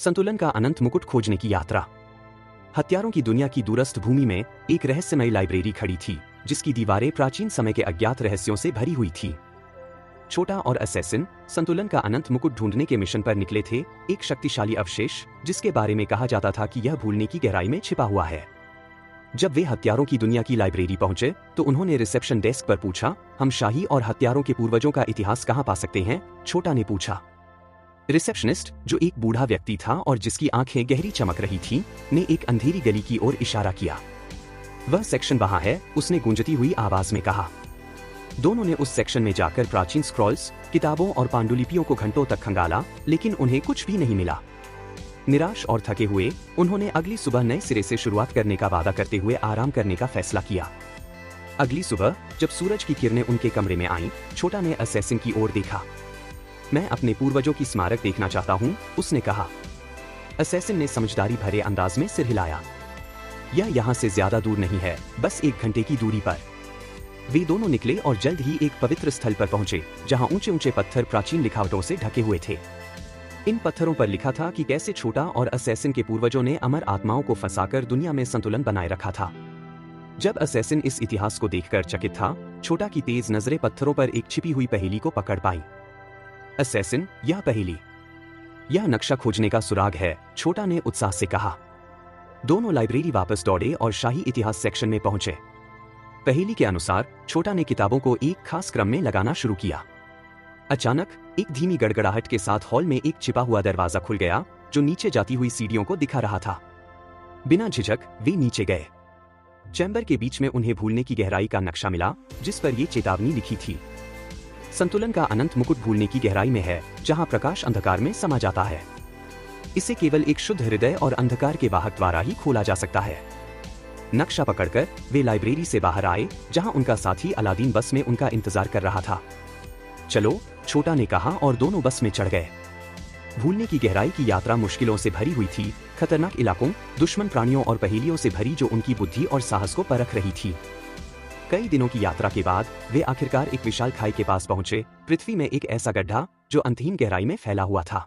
संतुलन का अनंत मुकुट खोजने की यात्रा। हथियारों की दुनिया की दूरस्थ भूमि में एक रहस्यमयी लाइब्रेरी खड़ी थी, जिसकी दीवारें प्राचीन समय के अज्ञात रहस्यों से भरी हुई थी। छोटा और असैसिन संतुलन का अनंत मुकुट ढूंढने के मिशन पर निकले थे, एक शक्तिशाली अवशेष जिसके बारे में कहा जाता था कि यह भूलने की गहराई में छिपा हुआ है। जब वे हथियारों की दुनिया की लाइब्रेरी पहुंचे तो उन्होंने रिसेप्शन डेस्क पर पूछा, हम शाही और हथियारों के पूर्वजों का इतिहास कहां पा सकते हैं? छोटा ने पूछा। रिसेप्शनिस्ट, जो एक बूढ़ा व्यक्ति था और जिसकी आंखें गहरी चमक रही थीं, ने एक अंधेरी गली की ओर इशारा किया। वह सेक्शन वहां है, उसने गूंजती हुई आवाज में कहा। दोनों ने उस सेक्शन में जाकर प्राचीन स्क्रॉल्स, किताबों और पांडुलिपियों को घंटों तक खंगाला, लेकिन उन्हें कुछ भी नहीं मिला। निराश और थके हुए उन्होंने अगली सुबह नए सिरे से शुरुआत करने का वादा करते हुए आराम करने का फैसला किया। अगली सुबह जब सूरज की किरणें उनके कमरे में आईं, छोटा ने असैसिन की ओर देखा। मैं अपने पूर्वजों की स्मारक देखना चाहता हूं, उसने कहा। असैसिन ने समझदारी भरे अंदाज में सिर हिलाया। यह यहां से ज्यादा दूर नहीं है, बस 1 घंटे की दूरी पर। वे दोनों निकले और जल्द ही एक पवित्र स्थल पर पहुंचे, जहां ऊंचे ऊंचे पत्थर प्राचीन लिखावटों से ढके हुए थे। इन पत्थरों पर लिखा था कि कैसे छोटा और असैसिन के पूर्वजों ने अमर आत्माओं को फंसाकर दुनिया में संतुलन बनाए रखा था। जब असैसिन इस इतिहास को देखकर चकित था, छोटा की तेज नजरें पत्थरों पर एक छिपी हुई पहेली को पकड़ पाई। असैसिन, यह पहेली, यह नक्शा खोजने का सुराग है, छोटा ने उत्साह से कहा। दोनों लाइब्रेरी वापस दौड़े और शाही इतिहास सेक्शन में पहुंचे। पहेली के अनुसार छोटा ने किताबों को एक खास क्रम में लगाना शुरू किया। अचानक एक धीमी गड़गड़ाहट के साथ हॉल में एक छिपा हुआ दरवाजा खुल गया, जो नीचे जाती हुई सीढ़ियों को दिखा रहा था। बिना झिझक वे नीचे गए। चैम्बर के बीच में उन्हें भूलने की गहराई का नक्शा मिला, जिस पर यह चेतावनी लिखी थी। संतुलन का अनंत मुकुट भूलने की गहराई में है, जहां प्रकाश अंधकार में समा जाता है। इसे केवल एक शुद्ध हृदय और अंधकार के वाहक द्वारा ही खोला जा सकता है। नक्शा पकड़कर वे लाइब्रेरी से बाहर आए, जहां उनका साथी अलादीन बस में उनका इंतजार कर रहा था। चलो, छोटा ने कहा और दोनों बस में चढ़ गए। भूलने की गहराई की यात्रा मुश्किलों से भरी हुई थी, खतरनाक इलाकों, दुश्मन प्राणियों और पहेलियों से भरी, जो उनकी बुद्धि और साहस को परख रही थी। कई दिनों की यात्रा के बाद वे आखिरकार एक विशाल खाई के पास पहुंचे, पृथ्वी में एक ऐसा गड्ढा जो अंतहीन गहराई में फैला हुआ था।